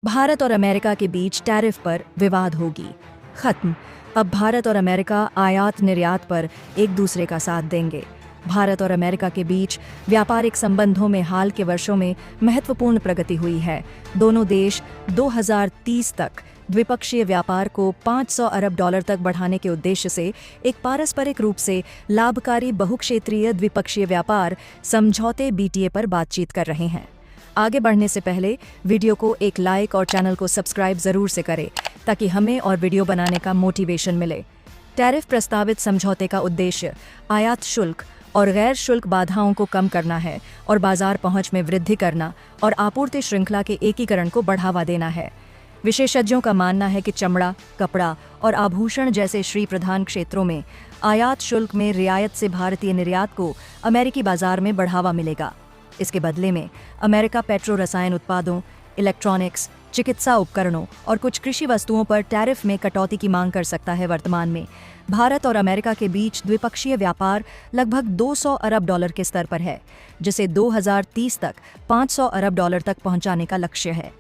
भारत और अमेरिका के बीच टैरिफ पर विवाद होगी खत्म। अब भारत और अमेरिका आयात निर्यात पर एक दूसरे का साथ देंगे। भारत और अमेरिका के बीच व्यापारिक संबंधों में हाल के वर्षों में महत्वपूर्ण प्रगति हुई है। दोनों देश 2030 तक द्विपक्षीय व्यापार को $500 अरब तक बढ़ाने के उद्देश्य से एक पारस्परिक रूप से लाभकारी बहुक्षेत्रीय द्विपक्षीय व्यापार समझौते BTA पर बातचीत कर रहे हैं। आगे बढ़ने से पहले वीडियो को एक लाइक और चैनल को सब्सक्राइब जरूर से करें ताकि हमें और वीडियो बनाने का मोटिवेशन मिले। टैरिफ प्रस्तावित समझौते का उद्देश्य आयात शुल्क और गैर शुल्क बाधाओं को कम करना है और बाजार पहुंच में वृद्धि करना और आपूर्ति श्रृंखला के एकीकरण को बढ़ावा देना है। विशेषज्ञों का मानना है कि चमड़ा, कपड़ा और आभूषण जैसे श्री प्रधान क्षेत्रों में आयात शुल्क में रियायत से भारतीय निर्यात को अमेरिकी बाजार में बढ़ावा मिलेगा। इसके बदले में अमेरिका पेट्रो रसायन उत्पादों, इलेक्ट्रॉनिक्स, चिकित्सा उपकरणों और कुछ कृषि वस्तुओं पर टैरिफ में कटौती की मांग कर सकता है। वर्तमान में भारत और अमेरिका के बीच द्विपक्षीय व्यापार लगभग $200 अरब के स्तर पर है, जिसे 2030 तक $500 अरब तक पहुंचाने का लक्ष्य है।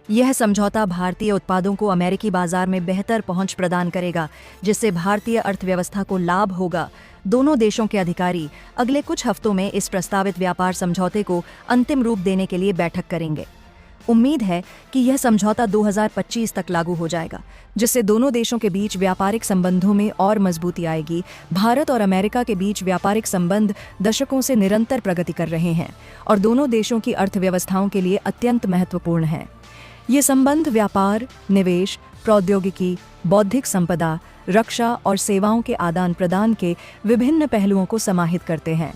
यह समझौता भारतीय उत्पादों को अमेरिकी बाजार में बेहतर पहुंच प्रदान करेगा, जिससे भारतीय अर्थव्यवस्था को लाभ होगा। दोनों देशों के अधिकारी अगले कुछ हफ्तों में इस प्रस्तावित व्यापार समझौते को अंतिम रूप देने के लिए बैठक करेंगे। उम्मीद है कि यह समझौता 2025 तक लागू हो जाएगा, जिससे दोनों देशों के बीच व्यापारिक संबंधों में और मजबूती आएगी। भारत और अमेरिका के बीच व्यापारिक संबंध दशकों से निरंतर प्रगति कर रहे हैं और दोनों देशों की अर्थव्यवस्थाओं के लिए अत्यंत महत्वपूर्ण है। ये संबंध व्यापार, निवेश, प्रौद्योगिकी, बौद्धिक संपदा, रक्षा और सेवाओं के आदान प्रदान के विभिन्न पहलुओं को समाहित करते हैं।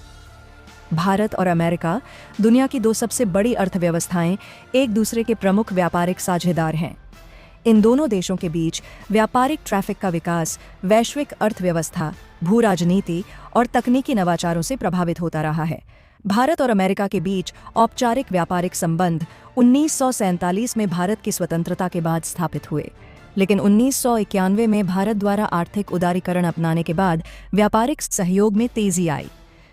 भारत और अमेरिका दुनिया की दो सबसे बड़ी अर्थव्यवस्थाएं एक दूसरे के प्रमुख व्यापारिक साझेदार हैं। इन दोनों देशों के बीच व्यापारिक ट्रैफिक का विकास वैश्विक अर्थव्यवस्था, भू राजनीति और तकनीकी नवाचारों से प्रभावित होता रहा है। भारत और अमेरिका के बीच औपचारिक व्यापारिक संबंध 1947 में भारत की स्वतंत्रता के बाद स्थापित हुए, लेकिन 1991 में भारत द्वारा आर्थिक उदारीकरण अपनाने के बाद व्यापारिक सहयोग में तेजी आई।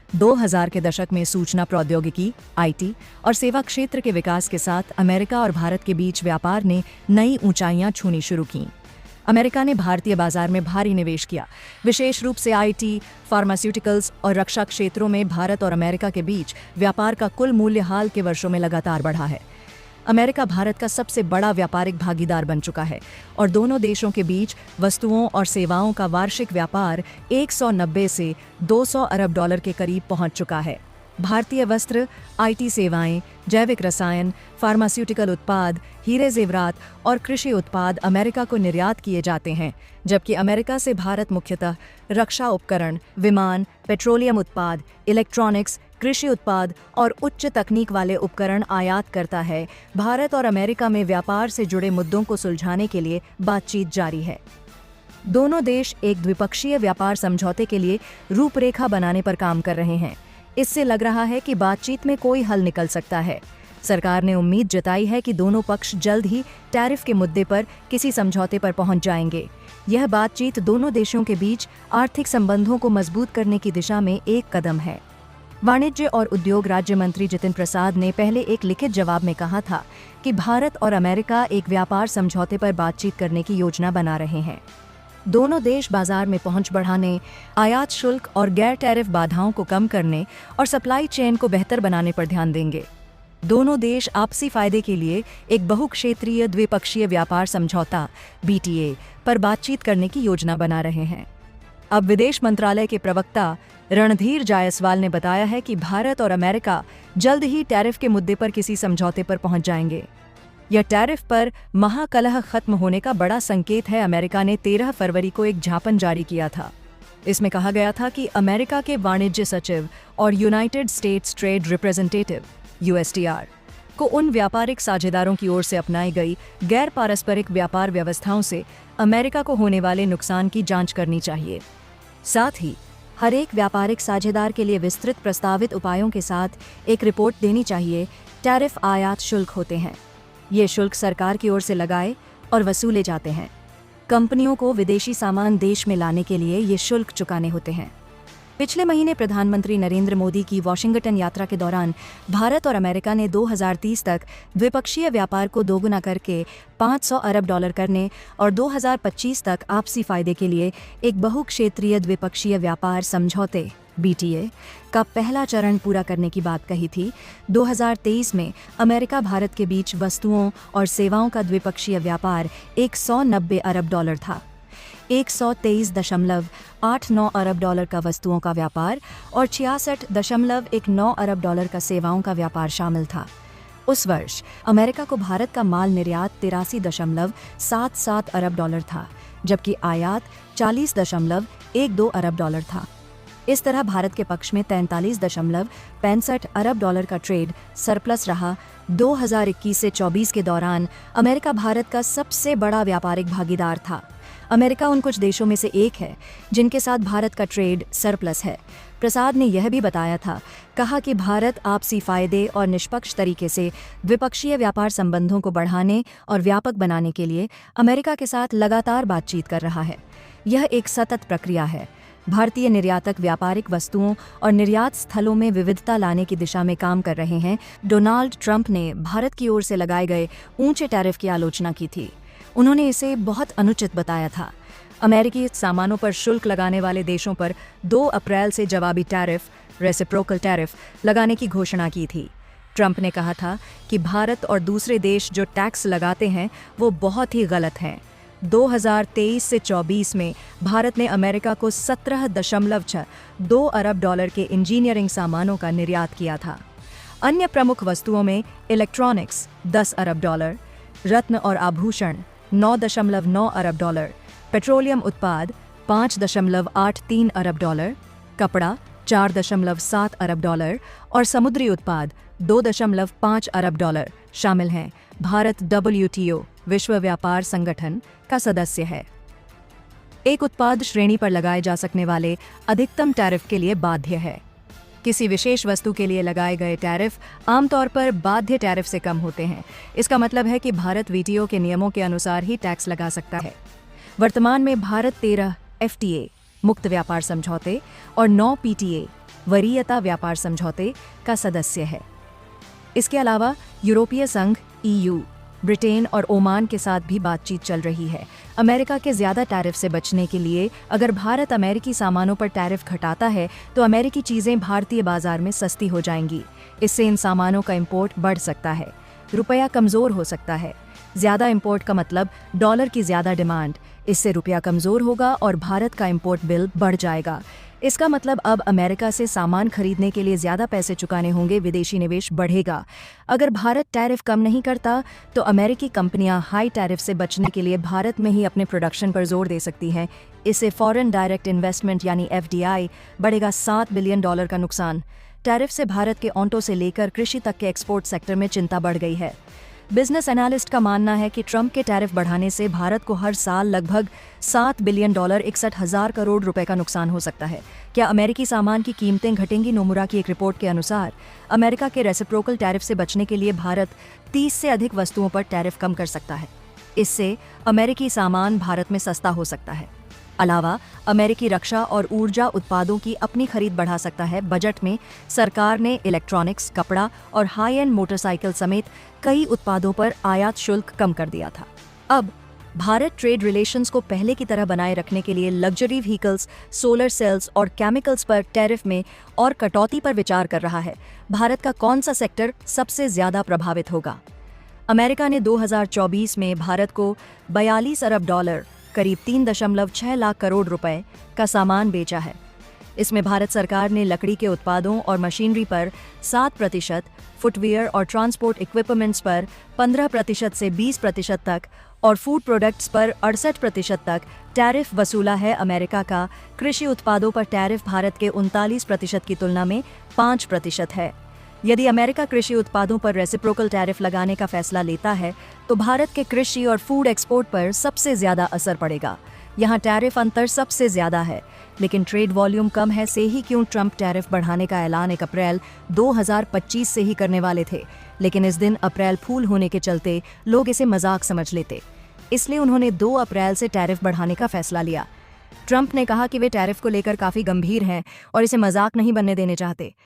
2000 के दशक में सूचना प्रौद्योगिकी, IT और सेवा क्षेत्र के विकास के साथ अमेरिका और भारत के बीच व्यापार ने नई ऊंचाइयां छूनी शुरू कीं। अमेरिका ने भारतीय बाजार में भारी निवेश किया, विशेष रूप से IT, फार्मास्यूटिकल्स और रक्षा क्षेत्रों में। भारत और अमेरिका के बीच व्यापार का कुल मूल्य हाल के वर्षों में लगातार बढ़ा है। अमेरिका भारत का सबसे बड़ा व्यापारिक भागीदार बन चुका है और दोनों देशों के बीच वस्तुओं और सेवाओं का वार्षिक व्यापार 190 से $200 अरब के करीब पहुंच चुका है। भारतीय वस्त्र, IT सेवाएं, जैविक रसायन, फार्मास्यूटिकल उत्पाद, हीरे जेवरात और कृषि उत्पाद अमेरिका को निर्यात किए जाते हैं, जबकि अमेरिका से भारत मुख्यतः रक्षा उपकरण, विमान, पेट्रोलियम उत्पाद, इलेक्ट्रॉनिक्स, कृषि उत्पाद और उच्च तकनीक वाले उपकरण आयात करता है। भारत और अमेरिका में व्यापार से जुड़े मुद्दों को सुलझाने के लिए बातचीत जारी है। दोनों देश एक द्विपक्षीय व्यापार समझौते के लिए रूपरेखा बनाने पर काम कर रहे हैं। इससे लग रहा है कि बातचीत में कोई हल निकल सकता है। सरकार ने उम्मीद जताई है कि दोनों पक्ष जल्द ही टैरिफ के मुद्दे पर किसी समझौते पर पहुंच जाएंगे। यह बातचीत दोनों देशों के बीच आर्थिक संबंधों को मजबूत करने की दिशा में एक कदम है। वाणिज्य और उद्योग राज्य मंत्री जितिन प्रसाद ने पहले एक लिखित जवाब में कहा था कि भारत और अमेरिका एक व्यापार समझौते पर बातचीत करने की योजना बना रहे हैं। दोनों देश बाजार में पहुंच बढ़ाने, आयात शुल्क और गैर टैरिफ बाधाओं को कम करने और सप्लाई चेन को बेहतर बनाने पर ध्यान देंगे। दोनों देश आपसी फायदे के लिए एक बहुक्षेत्रीय द्विपक्षीय व्यापार समझौता BTA पर बातचीत करने की योजना बना रहे हैं। अब विदेश मंत्रालय के प्रवक्ता रणधीर जायसवाल ने बताया है कि भारत और अमेरिका जल्द ही टैरिफ के मुद्दे पर किसी समझौते पर पहुंच जाएंगे। यह टैरिफ पर महाकलह खत्म होने का बड़ा संकेत है। अमेरिका ने 13 फरवरी को एक ज्ञापन जारी किया था। इसमें कहा गया था कि अमेरिका के वाणिज्य सचिव और United states trade representative USTR को उन व्यापारिक साझेदारों की ओर से अपनाई गई गैर पारस्परिक व्यापार व्यवस्थाओं से अमेरिका को होने वाले नुकसान की जांच करनी चाहिए। साथ ही हर एक व्यापारिक साझेदार के लिए विस्तृत प्रस्तावित उपायों के साथ एक रिपोर्ट देनी चाहिए। टैरिफ आयात शुल्क होते हैं। ये शुल्क सरकार की ओर से लगाए और वसूले जाते हैं। कंपनियों को विदेशी सामान देश में लाने के लिए ये शुल्क चुकाने होते हैं। पिछले महीने प्रधानमंत्री नरेंद्र मोदी की वॉशिंगटन यात्रा के दौरान भारत और अमेरिका ने 2030 तक द्विपक्षीय व्यापार को दोगुना करके $500 अरब करने और 2025 तक आपसी फायदे के लिए एक बहुक्षेत्रीय द्विपक्षीय व्यापार समझौते BTA का पहला चरण पूरा करने की बात कही थी। 2023 में अमेरिका भारत के बीच वस्तुओं और सेवाओं का द्विपक्षीय व्यापार $190 अरब था। 123.89 अरब डॉलर का वस्तुओं का व्यापार और 66.19 अरब का सेवाओं का व्यापार शामिल था। उस वर्ष अमेरिका को भारत का माल निर्यात 83.77 अरब था, जबकि आयात 40.12 अरब था। इस तरह भारत के पक्ष में 43.65 अरब का ट्रेड सरप्लस रहा। 2021 से 24 के दौरान अमेरिका भारत का सबसे बड़ा व्यापारिक भागीदार था। अमेरिका उन कुछ देशों में से एक है जिनके साथ भारत का ट्रेड सरप्लस है। प्रसाद ने यह भी बताया था, कहा कि भारत आपसी फायदे और निष्पक्ष तरीके से द्विपक्षीय व्यापार संबंधों को बढ़ाने और व्यापक बनाने के लिए अमेरिका के साथ लगातार बातचीत कर रहा है। यह एक सतत प्रक्रिया है। भारतीय निर्यातक व्यापारिक वस्तुओं और निर्यात स्थलों में विविधता लाने की दिशा में काम कर रहे हैं। डोनाल्ड ट्रंप ने भारत की ओर से लगाए गए ऊंचे टैरिफ की आलोचना की थी। उन्होंने इसे बहुत अनुचित बताया था। अमेरिकी सामानों पर शुल्क लगाने वाले देशों पर 2 अप्रैल से जवाबी टैरिफ रेसिप्रोकल टैरिफ लगाने की घोषणा की थी। ट्रंप ने कहा था कि भारत और दूसरे देश जो टैक्स लगाते हैं वो बहुत ही गलत हैं। 2023 से 24 में भारत ने अमेरिका को 17.62 अरब डॉलर के इंजीनियरिंग सामानों का निर्यात किया था। अन्य प्रमुख वस्तुओं में इलेक्ट्रॉनिक्स 10 अरब डॉलर, रत्न और आभूषण 9.9 अरब डॉलर, पेट्रोलियम उत्पाद 5.83 अरब डॉलर, कपड़ा 4.7 अरब डॉलर और समुद्री उत्पाद 2.5 अरब डॉलर शामिल हैं। भारत WTO विश्व व्यापार संगठन का सदस्य है। एक उत्पाद श्रेणी पर लगाए जा सकने वाले अधिकतम टैरिफ के लिए बाध्य है। किसी विशेष वस्तु के लिए लगाए गए टैरिफ आमतौर पर बाध्य टैरिफ से कम होते हैं। इसका मतलब है कि भारत WTO के नियमों के अनुसार ही टैक्स लगा सकता है। वर्तमान में भारत 13 FTA मुक्त व्यापार समझौते और 9 PTA वरीयता व्यापार समझौते का सदस्य है। इसके अलावा यूरोपीय संघ EU, ब्रिटेन और ओमान के साथ भी बातचीत चल रही है। अमेरिका के ज़्यादा टैरिफ से बचने के लिए अगर भारत अमेरिकी सामानों पर टैरिफ घटाता है तो अमेरिकी चीज़ें भारतीय बाजार में सस्ती हो जाएंगी। इससे इन सामानों का इंपोर्ट बढ़ सकता है, रुपया कमज़ोर हो सकता है। ज़्यादा इंपोर्ट का मतलब डॉलर की ज़्यादा डिमांड, इससे रुपया कमज़ोर होगा और भारत का इंपोर्ट बिल बढ़ जाएगा। इसका मतलब अब अमेरिका से सामान खरीदने के लिए ज़्यादा पैसे चुकाने होंगे, विदेशी निवेश बढ़ेगा। अगर भारत टैरिफ कम नहीं करता तो अमेरिकी कंपनियां हाई टैरिफ से बचने के लिए भारत में ही अपने प्रोडक्शन पर जोर दे सकती हैं। इससे फॉरेन डायरेक्ट इन्वेस्टमेंट यानी FDI बढ़ेगा। $7 बिलियन का नुकसान। टैरिफ से भारत के ऑटो से लेकर कृषि तक के एक्सपोर्ट सेक्टर में चिंता बढ़ गई है। बिजनेस एनालिस्ट का मानना है कि ट्रंप के टैरिफ बढ़ाने से भारत को हर साल लगभग $7 बिलियन 61,000 करोड़ रुपए का नुकसान हो सकता है। क्या अमेरिकी सामान की कीमतें घटेंगी? नोमुरा की एक रिपोर्ट के अनुसार अमेरिका के रेसिप्रोकल टैरिफ से बचने के लिए भारत 30 से अधिक वस्तुओं पर टैरिफ कम कर सकता है। इससे अमेरिकी सामान भारत में सस्ता हो सकता है। अलावा अमेरिकी रक्षा और ऊर्जा उत्पादों की अपनी खरीद बढ़ा सकता है। बजट में सरकार ने इलेक्ट्रॉनिक्स, कपड़ा और हाई एंड मोटरसाइकिल समेत कई उत्पादों पर आयात शुल्क कम कर दिया था। अब भारत ट्रेड रिलेशंस को पहले की तरह बनाए रखने के लिए लग्जरी व्हीकल्स, सोलर सेल्स और केमिकल्स पर टैरिफ में और कटौती पर विचार कर रहा है। भारत का कौन सा सेक्टर सबसे ज्यादा प्रभावित होगा? अमेरिका ने 2024 में भारत को $42 अरब करीब 3.6 लाख करोड़ रुपए का सामान बेचा है। इसमें भारत सरकार ने लकड़ी के उत्पादों और मशीनरी पर 7%, फुटवियर और ट्रांसपोर्ट इक्विपमेंट्स पर 15% से 20% तक और फूड प्रोडक्ट्स पर 68% तक टैरिफ वसूला है। अमेरिका का कृषि उत्पादों पर टैरिफ भारत के 39% की तुलना में 5% है। यदि अमेरिका कृषि उत्पादों पर रेसिप्रोकल टैरिफ लगाने का फैसला लेता है तो भारत के कृषि और फूड एक्सपोर्ट पर सबसे ज्यादा असर पड़ेगा। यहाँ टैरिफ अंतर सबसे ज्यादा है, लेकिन ट्रेड वॉल्यूम कम है। से ही क्यों ट्रंप टैरिफ बढ़ाने का ऐलान 1 अप्रैल 2025 से ही करने वाले थे, लेकिन इस दिन अप्रैल फूल होने के चलते लोग इसे मजाक समझ लेते, इसलिए उन्होंने 2 अप्रैल से टैरिफ बढ़ाने का फैसला लिया। ट्रंप ने कहा कि वे टैरिफ को लेकर काफी गंभीर हैं और इसे मजाक नहीं बनने देने चाहते।